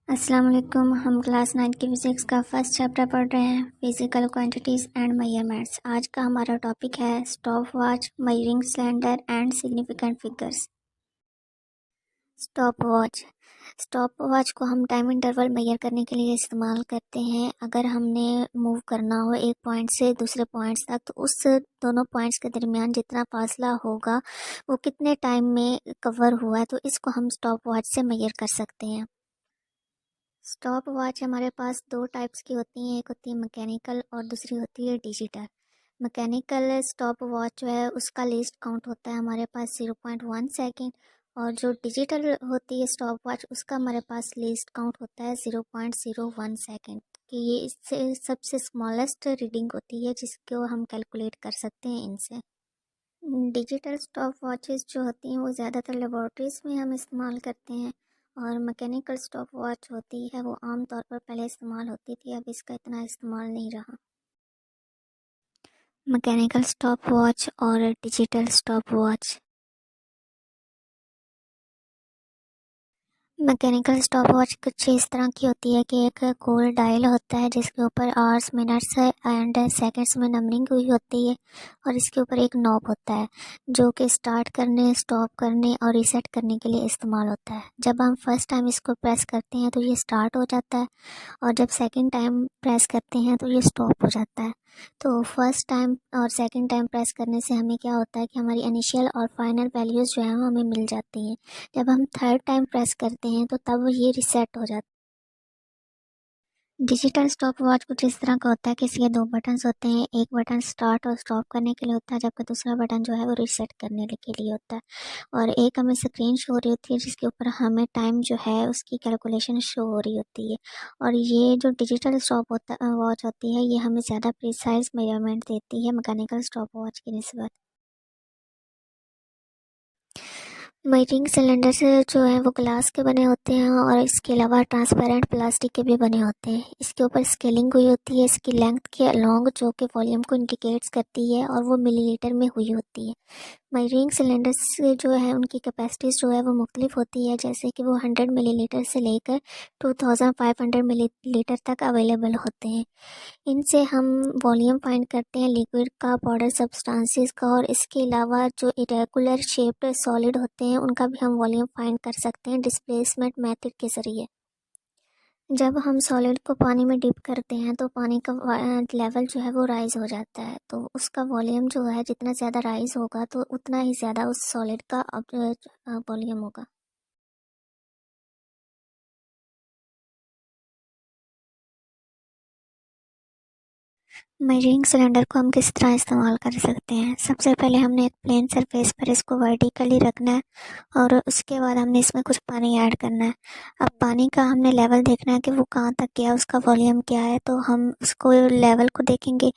अस्सलाम वालेकुम। हम क्लास 9 की फ़िज़िक्स का फर्स्ट चैप्टर पढ़ रहे हैं, फिज़िकल क्वांटिटीज़ एंड मेजरमेंट्स। आज का हमारा टॉपिक है stop watch, measuring cylinder and significant figures. Stop watch को हम टाइम इंटरवल मेजर करने के लिए इस्तेमाल करते हैं। अगर हमने मूव करना हो एक पॉइंट से दूसरे पॉइंट्स तक, तो उस दोनों पॉइंट्स के दरमियान जितना फासला होगा वो कितने टाइम में कवर हुआ है, तो इसको हम स्टॉप वॉच से मेजर कर सकते हैं। स्टॉप वॉच हमारे पास दो टाइप्स की होती हैं, एक होती है मैकेनिकल और दूसरी होती है डिजिटल। मैकेनिकल स्टॉप वॉच जो है उसका लीस्ट काउंट होता है हमारे पास 0.1 सेकेंड, और जो डिजिटल होती है स्टॉप वॉच उसका हमारे पास लीस्ट काउंट होता है 0.01 सेकेंड। कि ये इससे सबसे स्मॉलेस्ट रीडिंग होती है जिसको हम कैलकुलेट कर सकते हैं इनसे। डिजिटल स्टॉप वॉचेस जो होती हैं वो ज़्यादातर लेबॉर्ट्रीज़ में हम इस्तेमाल करते हैं, और मैकेनिकल स्टॉप वॉच होती है वो आम तौर पर पहले इस्तेमाल होती थी, अब इसका इतना इस्तेमाल नहीं रहा। मैकेनिकल स्टॉप वॉच और digital stop watch. Mechanical stop watch कुछ इस तरह की होती है कि एक गोल डायल होता है जिसके ऊपर आवर्स, मिनट्स एंड सेकंड्स में नंबरिंग हुई होती है, और इसके ऊपर एक नॉब होता है जो कि स्टार्ट करने, स्टॉप करने और रीसेट करने के लिए इस्तेमाल होता है। जब हम फर्स्ट टाइम इसको प्रेस करते हैं तो ये स्टार्ट हो जाता है, और जब सेकंड टाइम प्रेस करते हैं तो ये स्टॉप हो जाता है। तो फर्स्ट टाइम और सेकंड टाइम प्रेस करने से हमें क्या होता है कि हमारी इनिशियल और फाइनल वैल्यूज़ जो है वो हमें मिल जाती हैं। जब हम थर्ड टाइम प्रेस करते हैं तो तब ये रिसेट हो जाता है। डिजिटल स्टॉप वॉच कुछ इस तरह का होता है कि इसके दो बटन्स होते हैं, एक बटन स्टार्ट और स्टॉप करने के लिए होता है, जबकि दूसरा बटन जो है वो रीसेट करने के लिए होता है। और एक हमें स्क्रीन शो हो रही होती है जिसके ऊपर हमें टाइम जो है उसकी कैलकुलेशन शो हो रही होती है। और ये जो डिजिटल स्टॉप होता वॉच होती है ये हमें ज़्यादा प्रिसाइज मेजरमेंट देती है मैकेनिकल स्टॉप वॉच की निस्बत। मेजरिंग सिलेंडर्स जो है वो ग्लास के बने होते हैं, और इसके अलावा ट्रांसपेरेंट प्लास्टिक के भी बने होते हैं। इसके ऊपर स्केलिंग हुई होती है इसकी लेंथ के अलोंग, जो कि वॉल्यूम को इंडिकेट्स करती है, और वो मिलीलीटर में हुई होती है। मेजरिंग सिलेंडर्स जो है उनकी कैपेसिटीज़ जो है वो मुख्तलिफ होती है, जैसे कि वो 100 मिलीलीटर से लेकर 2500 मिलीलीटर तक अवेलेबल होते हैं। इनसे हम वॉल्यूम फाइंड करते हैं लिक्विड का, पाउडर सब्सटेंसेस का, और इसके अलावा जो इरेगुलर शेप्ड सॉलिड होते हैं उनका भी हम वॉल्यूम फाइंड कर सकते हैं डिस्प्लेसमेंट मेथड के ज़रिए। जब हम सॉलिड को पानी में डिप करते हैं तो पानी का लेवल जो है वो राइज़ हो जाता है, तो उसका वॉल्यूम जो है जितना ज़्यादा राइज़ होगा तो उतना ही ज़्यादा उस सॉलिड का वॉल्यूम होगा। मेजरिंग सिलेंडर को हम किस तरह इस्तेमाल कर सकते हैं। सबसे पहले हमने एक प्लेन सरफेस पर इसको वर्टिकली रखना है, और उसके बाद हमने इसमें कुछ पानी ऐड करना है। अब पानी का हमने लेवल देखना है कि वो कहाँ तक गया, उसका वॉल्यूम क्या है, तो हम उसको लेवल को देखेंगे।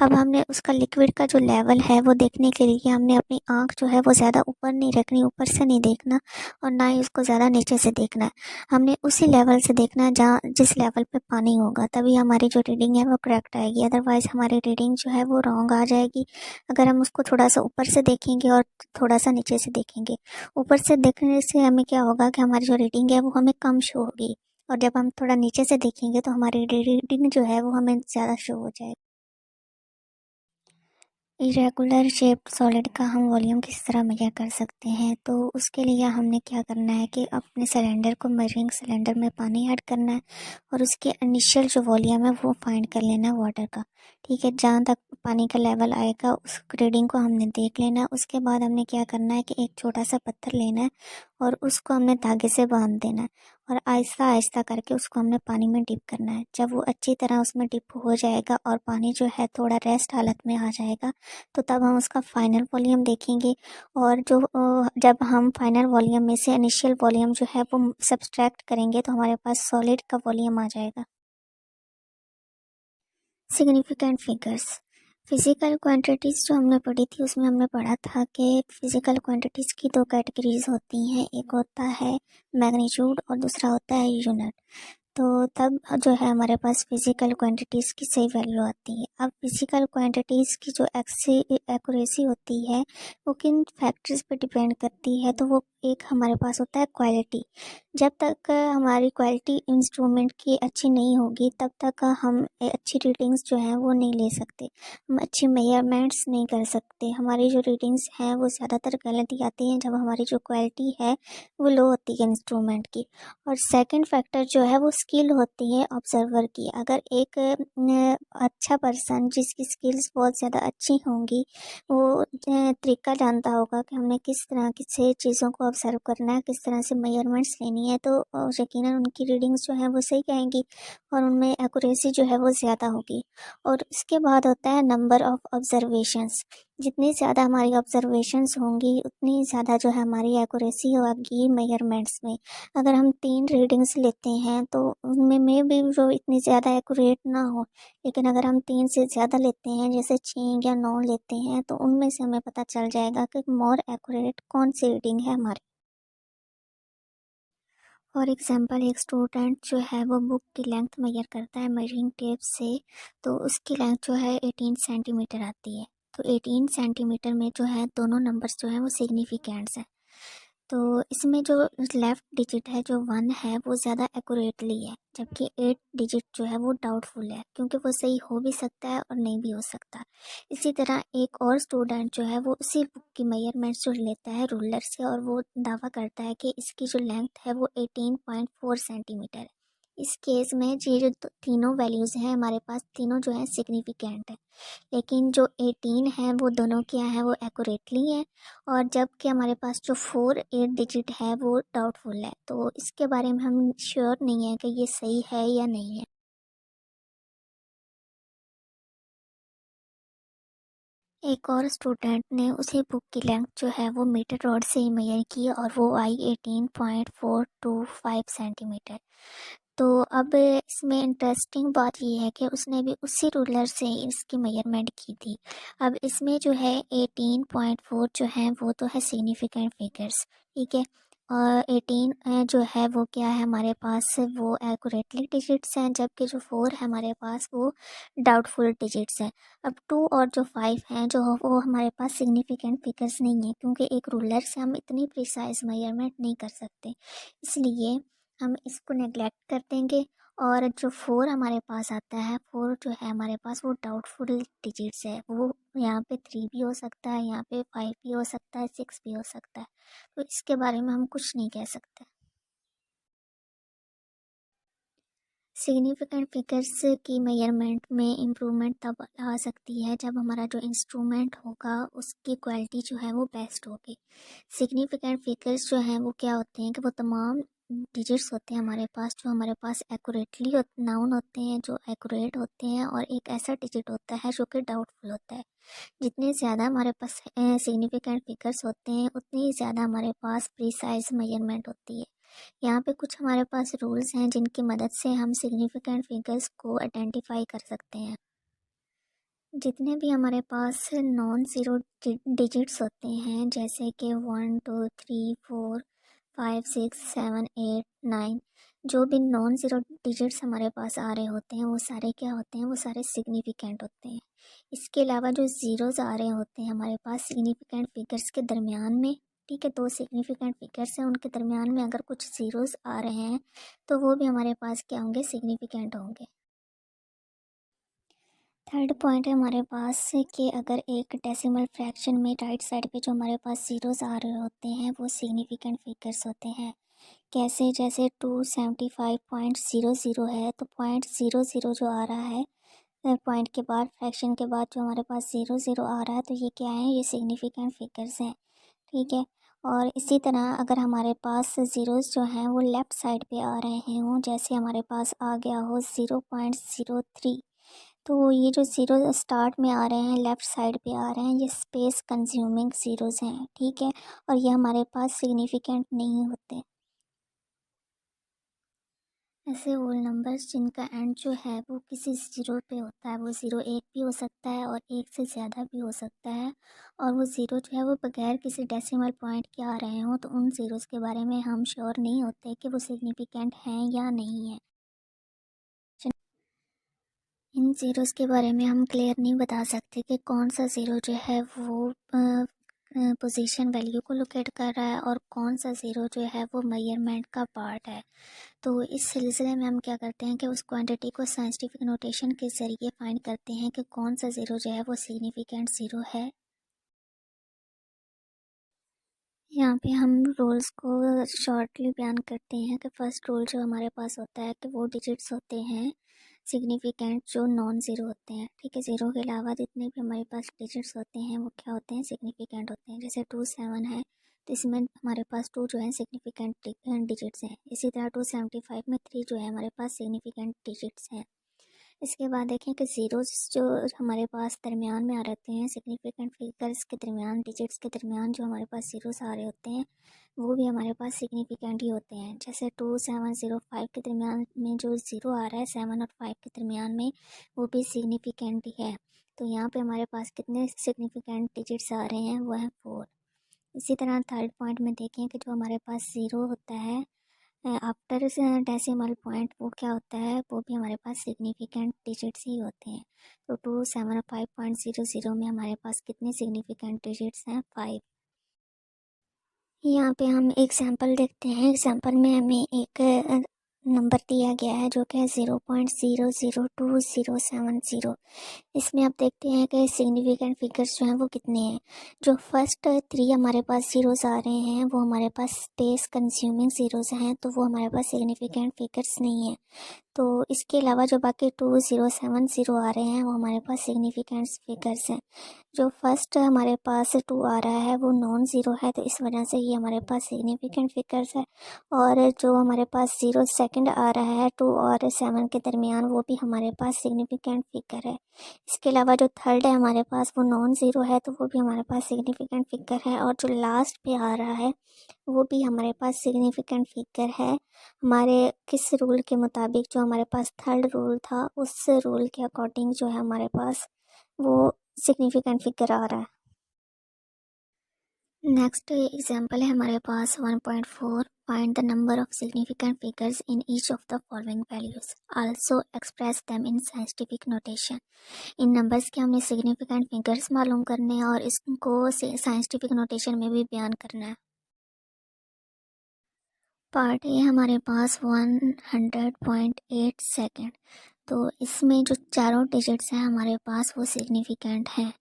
अब हमने उसका लिक्विड का जो लेवल है वो देखने के लिए हमने अपनी आँख जो है वो ज़्यादा ऊपर नहीं रखनी, ऊपर से नहीं देखना, और ना ही उसको ज़्यादा नीचे से देखना है। हमने उसी लेवल से देखना है जहाँ जिस लेवल पे पानी होगा, तभी हमारी जो रीडिंग है वो करेक्ट आएगी, अदरवाइज़ हमारी रीडिंग जो है वो रॉन्ग आ जाएगी। अगर हम उसको थोड़ा सा ऊपर से देखेंगे और थोड़ा सा नीचे से देखेंगे, ऊपर से देखने से हमें क्या होगा कि हमारी जो रीडिंग है वो हमें कम शो होगी, और जब हम थोड़ा नीचे से देखेंगे तो हमारी रीडिंग जो है वो हमें ज़्यादा शो हो जाएगी। इरेगुलर शेप्ड सॉलिड का हम वॉल्यूम किस तरह मेजर कर सकते हैं, तो उसके लिए हमने क्या करना है कि अपने सिलेंडर को, मेजरिंग सिलेंडर में पानी ऐड करना है, और उसके इनिशियल जो वॉल्यूम है वो फाइंड कर लेना है वाटर का। ठीक है, जहाँ तक पानी का लेवल आएगा उस रीडिंग को हमने देख लेना है। उसके बाद हमने क्या करना है कि एक छोटा सा पत्थर लेना है, और उसको हमने धागे से बांध देना है, और आहिस्ता आहिस्ता करके उसको हमने पानी में डिप करना है। जब वो अच्छी तरह उसमें डिप हो जाएगा और पानी जो है थोड़ा रेस्ट हालत में आ जाएगा, तो तब हम उसका फाइनल वॉल्यूम देखेंगे। और जो जब हम फाइनल वॉल्यूम में से इनिशियल वॉल्यूम जो है वो सब्सट्रैक्ट करेंगे तो हमारे पास सॉलिड का वॉल्यूम आ जाएगा। Significant figures. फिज़िकल क्वांटिटीज़ जो हमने पढ़ी थी उसमें हमने पढ़ा था कि फिज़िकल क्वांटिटीज़ की दो कैटेगरीज होती हैं, एक होता है मैग्नीट्यूड और दूसरा होता है यूनिट। तो तब जो है हमारे पास फिज़िकल क्वांटिटीज़ की सही वैल्यू आती है। अब फिज़िकल क्वांटिटीज़ की जो एक्यूरेसी होती है वो किन फैक्टर्स पे डिपेंड करती है, तो वो एक हमारे पास होता है क्वालिटी। जब तक हमारी क्वालिटी इंस्ट्रूमेंट की अच्छी नहीं होगी तब तक हम अच्छी रीडिंग्स जो हैं वो नहीं ले सकते, हम अच्छी मेजरमेंट्स नहीं कर सकते। हमारी जो रीडिंग्स हैं वो ज़्यादातर गलत ही आती हैं जब हमारी जो क्वालिटी है वो लो होती है इंस्ट्रूमेंट की। और सेकंड फैक्टर जो है वो स्किल होती है ऑब्जर्वर की। अगर एक अच्छा पर्सन जिसकी स्किल्स बहुत ज़्यादा अच्छी होंगी, वो तरीका जानता होगा कि हमने किस तरह की से चीज़ों को ऑब्जर्व करना है, किस तरह से मेजरमेंट्स लेनी है, तो यकीनन उनकी रीडिंग्स जो है वो सही आएंगी और उनमें एक्यूरेसी जो है वो ज़्यादा होगी। और इसके बाद होता है नंबर ऑफ़ ऑब्जर्वेशंस। जितनी ज़्यादा हमारी ऑब्जर्वेशंस होंगी उतनी ज़्यादा जो है हमारी एक्यूरेसी होगी मेजरमेंट्स में। अगर हम 3 रीडिंग्स लेते हैं तो उनमें भी जो इतनी ज़्यादा एक्यूरेट ना हो, लेकिन अगर हम 3 से ज़्यादा लेते हैं, जैसे 6 या 9 लेते हैं, तो उनमें से हमें पता चल जाएगा कि मोर एक्यूरेट कौन सी रीडिंग है हमारी। फॉर एग्जांपल एक स्टूडेंट जो है वो बुक की लेंथ मेजर करता है मेजरिंग टेप से, तो उसकी लेंथ जो है 18 सेंटीमीटर आती है। तो 18 सेंटीमीटर में जो है दोनों नंबर्स जो हैं वो सिग्निफिकेंट्स हैं। तो इसमें जो लेफ़्ट डिजिट है जो 1 है वो ज़्यादा एक्यूरेटली है, जबकि 8 डिजिट जो है वो डाउटफुल है, क्योंकि वो सही हो भी सकता है और नहीं भी हो सकता। इसी तरह एक और स्टूडेंट जो है वो उसी बुक की मेजरमेंट्स जो लेता है रूलर से, और वो दावा करता है कि इसकी जो लेंथ है वो 18.4 सेंटीमीटर है। इस केस में ये जो तीनों वैल्यूज़ हैं हमारे पास, तीनों जो हैं सिग्निफिकेंट है। लेकिन जो 18 है वो दोनों क्या है वो एक्यूरेटली है, और जबकि हमारे पास जो 8 डिजिट है वो डाउटफुल है। तो इसके बारे में हम श्योर नहीं है कि ये सही है या नहीं है। एक और स्टूडेंट ने उसी बुक की लेंथ जो है वो मीटर रॉड से ही मेजर की और वो आई 18.425 सेंटीमीटर। तो अब इसमें इंटरेस्टिंग बात ये है कि उसने भी उसी रूलर से इसकी मेजरमेंट की थी। अब इसमें जो है 18.4 जो है वो तो है सिग्निफिकेंट फिगर्स, ठीक है। और 18 जो है वो क्या है हमारे पास, वो एक्यूरेटली डिजिट्स हैं, जबकि जो 4 है हमारे पास वो डाउटफुल डिजिट्स हैं। अब 2 और जो 5 हैं जो वो हमारे पास सिग्निफिकेंट फिगर्स नहीं है, क्योंकि एक रूलर से हम इतनी प्रिसाइज मेजरमेंट नहीं कर सकते, इसलिए हम इसको नेग्लेक्ट कर देंगे। और जो 4 हमारे पास आता है, 4 जो है हमारे पास वो डाउटफुल डिजिट्स है। वो यहाँ पे 3 भी हो सकता है, यहाँ पे 5 भी हो सकता है, 6 भी हो सकता है। तो इसके बारे में हम कुछ नहीं कह सकते। सिग्निफिकेंट फिगर्स की मेजरमेंट में इम्प्रूवमेंट तब आ सकती है जब हमारा जो इंस्ट्रूमेंट होगा उसकी क्वालिटी जो है वो बेस्ट होगी। सिग्निफिकेंट फिगर्स जो हैं वो क्या होते हैं कि वो तमाम डिजिट्स होते हैं हमारे पास जो हमारे पास एक्यूरेटली नाउन होते हैं, जो एक्यूरेट होते हैं, और एक ऐसा डिजिट होता है जो कि डाउटफुल होता है। जितने ज़्यादा हमारे पास सिग्निफिकेंट फिगर्स होते हैं उतनी ही ज़्यादा हमारे पास प्रिसाइज मेजरमेंट होती है। यहाँ पे कुछ हमारे पास रूल्स हैं जिनकी मदद से हम सिग्निफिकेंट फिगर्स को आइडेंटिफाई कर सकते हैं। जितने भी हमारे पास नॉन ज़ीरो डिजिट्स होते हैं, जैसे कि 1 2 3 4 5 6 7 8 9, जो भी नॉन ज़ीरो डिजिट्स हमारे पास आ रहे होते हैं वो सारे क्या होते हैं, वो सारे सिग्निफिकेंट होते हैं। इसके अलावा जो ज़ीरोज़ आ रहे होते हैं हमारे पास सिग्निफिकेंट फिगर्स के दरमियान में, ठीक है, दो सिग्निफिकेंट फिगर्स हैं उनके दरमियान में अगर कुछ ज़ीरोज़ आ रहे हैं तो वो भी हमारे पास क्या होंगे, सिग्निफिकेंट होंगे। थर्ड पॉइंट है हमारे पास कि अगर एक डेसिमल फ्रैक्शन में राइट साइड पे जो हमारे पास ज़ीरोज़ आ रहे होते हैं वो सिग्निफिकेंट फिगर्स होते हैं। कैसे, जैसे 275.00 है तो 0.00 जो आ रहा है पॉइंट के बाद, फ्रैक्शन के बाद जो हमारे पास 00 आ रहा है, तो ये क्या है, ये सिग्निफिकेंट फिगर्स हैं, ठीक है। और इसी तरह अगर हमारे पास ज़ीरोज़ जो हैं वो लेफ़्ट साइड पे आ रहे हों, जैसे हमारे पास आ गया हो 0.03, तो ये जो ज़ीरो स्टार्ट में आ रहे हैं लेफ़्ट साइड पे आ रहे हैं, ये स्पेस कंज्यूमिंग ज़ीरोज़ हैं, ठीक है, और ये हमारे पास सिग्निफिकेंट नहीं होते। ऐसे होल नंबर्स जिनका एंड जो है वो किसी ज़ीरो पे होता है, वो ज़ीरो एक भी हो सकता है और एक से ज़्यादा भी हो सकता है, और वो ज़ीरो जो है वो बगैर किसी डेसिमल पॉइंट के आ रहे हों, तो उन ज़ीरोज़ के बारे में हम श्योर नहीं होते कि वो सिग्निफिकेंट हैं या नहीं है। इन ज़ीरोज़ के बारे में हम क्लियर नहीं बता सकते कि कौन सा ज़ीरो जो है वो पोजीशन वैल्यू को लोकेट कर रहा है और कौन सा ज़ीरो जो है वो मेजरमेंट का पार्ट है। तो इस सिलसिले में हम क्या करते हैं कि उस क्वांटिटी को साइंटिफिक नोटेशन के ज़रिए फाइंड करते हैं कि कौन सा ज़ीरो जो है वो सिग्निफिकेंट ज़ीरो है। यहाँ पे हम रूल्स को शॉर्टली बयान करते हैं कि फर्स्ट रूल जो हमारे पास होता है कि वो डिजिट्स होते हैं सिग्निफिकेंट जो नॉन ज़ीरो होते हैं। ठीक है, ज़ीरो के अलावा जितने भी हमारे पास डिजिट्स होते हैं वो क्या होते हैं, सिग्निफिकेंट होते हैं। जैसे 27 है तो इसमें हमारे पास 2 जो है सिग्निफिकेंट डिजिट्स हैं। इसी तरह 275 में 3 जो है हमारे पास सिग्निफिकेंट डिजिट्स हैं। इसके बाद देखें कि ज़ीरोज़ जो हमारे पास दरमियान में आ रहते हैं, सिग्निफिकेंट फिगर्स के दरमियान, डिजिट्स के दरमियान जो हमारे पास ज़ीरोज़ आ रहे होते हैं वो भी हमारे पास सिग्निफिकेंट ही होते हैं। जैसे 2705 के दरमियान में जो ज़ीरो आ रहा है 7 और 5 के दरमियान में, वो भी सिग्निफिकेंट ही है। तो यहाँ पे हमारे पास कितने सिग्निफिकेंट डिजिट्स आ रहे हैं, वो है 4। इसी तरह थर्ड पॉइंट में देखें कि जो हमारे पास ज़ीरो होता है आफ्टर डेसिमल पॉइंट, वो क्या होता है, वो भी हमारे पास सिग्निफिकेंट डिजिट्स ही होते हैं। तो 275.00 में हमारे पास कितने सिग्निफिकेंट डिजिट्स हैं, 5। यहाँ पे हम एक सैंपल देखते हैं। एग्जाम्पल में हमें एक नंबर दिया गया है जो कि 0.002070। इसमें आप देखते हैं कि सिग्निफिकेंट फिगर्स जो हैं वो कितने हैं। जो फर्स्ट 3 हमारे पास ज़ीरोज़ आ रहे हैं वो हमारे पास स्पेस कंज्यूमिंग ज़ीरोज़ हैं, तो वो हमारे पास सिग्निफिकेंट फिगर्स नहीं है। तो इसके अलावा जो बाकी 2070 आ रहे हैं वो हमारे पास सिग्निफिकेंट फिगर्स हैं। जो फर्स्ट हमारे पास 2 आ रहा है वो नॉन ज़ीरो है, तो इस वजह से ये हमारे पास सिग्निफिकेंट फिगर्स है। और जो हमारे पास ज़ीरो सेकंड आ रहा है 2 और 7 के दरमियान, वो भी हमारे पास सिग्निफिकेंट फिगर है। इसके अलावा जो थर्ड है हमारे पास वो नॉन ज़ीरो है, तो वो भी हमारे पास सिग्निफिकेंट फिगर है। और जो लास्ट पे आ रहा है वो भी हमारे पास सिग्निफिकेंट फिगर है। हमारे किस रूल के मुताबिक, जो हमारे पास थर्ड रूल था उस रूल के अकॉर्डिंग जो है हमारे पास वो सिग्निफिकेंट फिगर आ रहा है। नेक्स्ट एग्जांपल है हमारे पास 1.4, find the number of significant figures in each of the following values, also express them in scientific notation. In numbers के हमने सिग्निफिकेंट फिगर्स मालूम करने हैं और इसको साइंटिफिक नोटेशन में भी बयान करना है। पार्ट ए हमारे पास 100.8 सेकेंड। तो इसमें जो चारों डिजिट्स हैं हमारे पास वो सिग्निफिकेंट हैं।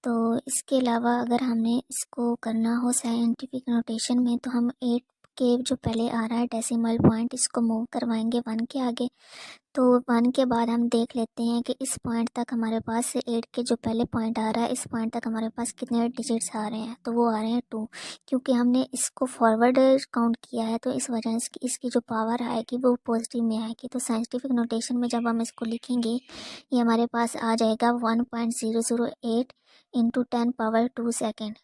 तो इसके अलावा अगर हमने इसको करना हो साइंटिफिक नोटेशन में, तो हम 8 के जो पहले आ रहा है डेसिमल पॉइंट, इसको मूव करवाएंगे 1 के आगे। तो 1 के बाद हम देख लेते हैं कि इस पॉइंट तक हमारे पास से 8 के जो पहले पॉइंट आ रहा है, इस पॉइंट तक हमारे पास कितने डिजिट्स आ रहे हैं, तो वो आ रहे हैं 2। क्योंकि हमने इसको फॉरवर्ड काउंट किया है तो इस वजह से इसकी जो पावर आएगी वो पॉजिटिव में आएगी। तो साइंटिफिक नोटेशन में जब हम इसको लिखेंगे, ये हमारे पास आ जाएगा 1.008 into 10 power 2 second.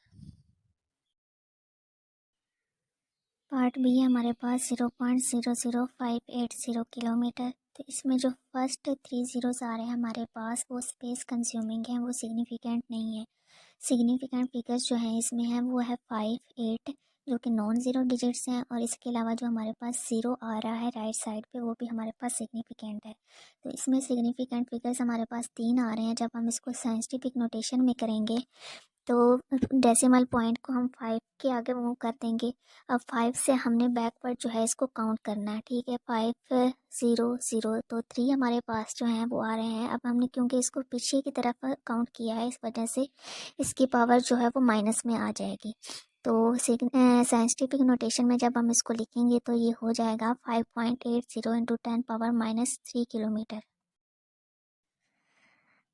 Part b है हमारे पास 0.00580 किलोमीटर। तो इसमें जो फर्स्ट 3 ज़ीरोज़ आ रहे हैं हमारे पास वो स्पेस कंज्यूमिंग है, वो सिग्निफिकेंट नहीं है। सिग्निफिकेंट फिगर्स जो हैं इसमें है वो है 5, 8 जो कि नॉन ज़ीरो डिजिट्स हैं। और इसके अलावा जो हमारे पास ज़ीरो आ रहा है राइट साइड पे, वो भी हमारे पास सिग्निफिकेंट है। तो इसमें सिग्निफिकेंट फिगर्स हमारे पास 3 आ रहे हैं। जब हम इसको साइंटिफिक नोटेशन में करेंगे तो डेसिमल पॉइंट को हम 5 के आगे मूव कर देंगे। अब 5 से हमने बैकवर्ड जो है इसको काउंट करना है। ठीक है, 500, तो 3 हमारे पास जो हैं वो आ रहे हैं। अब हमने क्योंकि इसको पीछे की तरफ काउंट किया है, इस वजह से इसकी पावर जो है वो माइनस में आ जाएगी। तो साइंटिफिक नोटेशन में जब हम इसको लिखेंगे तो ये हो जाएगा 5.80 इंटू 10 पावर-3 किलोमीटर।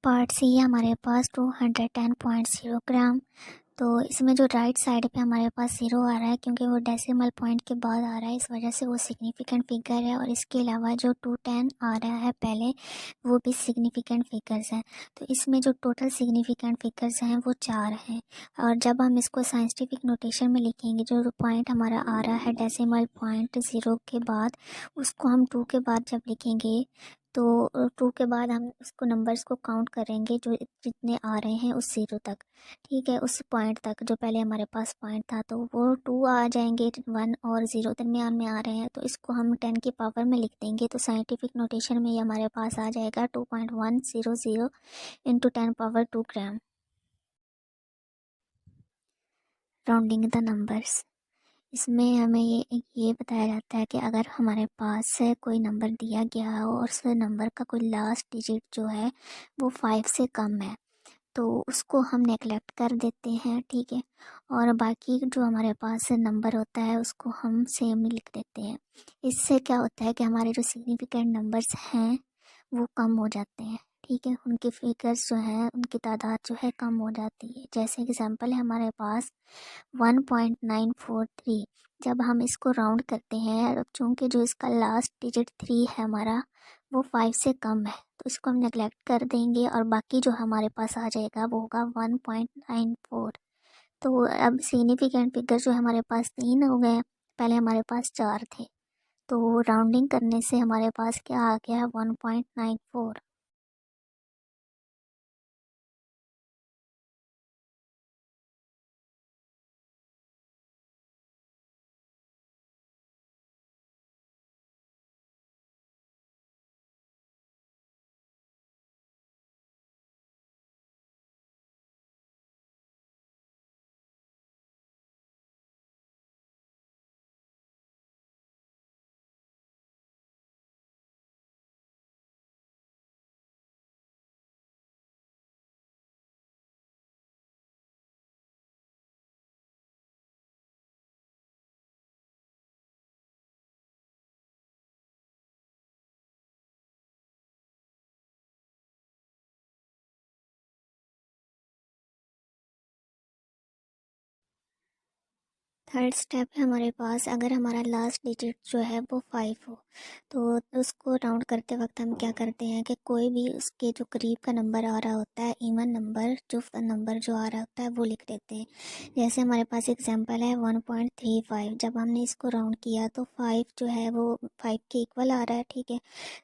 पार्ट सी है हमारे पास 210.0 ग्राम। तो इसमें जो राइट साइड पे हमारे पास ज़ीरो आ रहा है, क्योंकि वो डेसिमल पॉइंट के बाद आ रहा है, इस वजह से वो सिग्निफिकेंट फिगर है। और इसके अलावा जो 210 आ रहा है पहले, वो भी सिग्निफिकेंट फिगर्स हैं। तो इसमें जो टोटल सिग्निफिकेंट फिगर्स हैं वो 4 हैं। और जब हम इसको साइंटिफिक नोटेशन में लिखेंगे, जो पॉइंट हमारा आ रहा है डेसिमल पॉइंट 0 के बाद, उसको हम 2 के बाद जब लिखेंगे तो 2 के बाद हम उसको नंबर्स को काउंट करेंगे जो जितने आ रहे हैं उस ज़ीरो तक। ठीक है, उस पॉइंट तक जो पहले हमारे पास पॉइंट था, तो वो 2 आ जाएंगे। 1 और 0 दरमियान में आ रहे हैं, तो इसको हम 10 की पावर में लिख देंगे। तो साइंटिफिक नोटेशन में ये हमारे पास आ जाएगा 2.100 into 10 power 2 gram. Rounding the numbers. इसमें हमें ये बताया जाता है कि अगर हमारे पास से कोई नंबर दिया गया हो और उस नंबर का कोई लास्ट डिजिट जो है वो 5 से कम है तो उसको हम नेगलेक्ट कर देते हैं, ठीक है। और बाकी जो हमारे पास नंबर होता है उसको हम सेम लिख देते हैं। इससे क्या होता है कि हमारे जो सिग्निफिकेंट नंबर्स हैं वो कम हो जाते हैं, ठीक है। उनके फिगर्स जो हैं उनकी तादाद जो है कम हो जाती है। जैसे एग्जांपल है हमारे पास 1.943। जब हम इसको राउंड करते हैं, अब चूंकि जो इसका लास्ट डिजिट 3 है हमारा वो 5 से कम है तो इसको हम नेगलेक्ट कर देंगे और बाकी जो हमारे पास आ जाएगा वो होगा 1.94। तो अब सिग्निफिकेंट फिगर जो हमारे पास 3 हो गए, पहले हमारे पास 4 थे, तो राउंडिंग करने से हमारे पास क्या आ गया 1.94। थर्ड स्टेप है हमारे पास, अगर हमारा लास्ट डिजिट जो है वो 5 हो तो उसको राउंड करते वक्त हम क्या करते हैं कि कोई भी उसके जो करीब का नंबर आ रहा होता है, इवन नंबर जो नंबर जो आ रहा होता है वो लिख देते हैं। जैसे हमारे पास एग्जांपल है 1.35। जब हमने इसको राउंड किया तो 5 जो है वो 5 के इक्वल आ रहा है, ठीक है।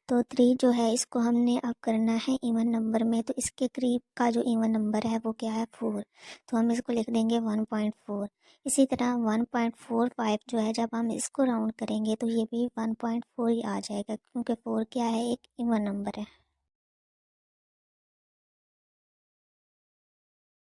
तो 3 जो है इसको हमने अब करना है इवन नंबर में, तो इसके करीब का जो इवन नंबर है वो क्या है 4, तो हम इसको लिख देंगे 1.4। इसी तरह 1.45 जो है जब हम इसको राउंड करेंगे तो ये भी 1.4 ही आ जाएगा क्योंकि 4 क्या है, एक इवन नंबर है।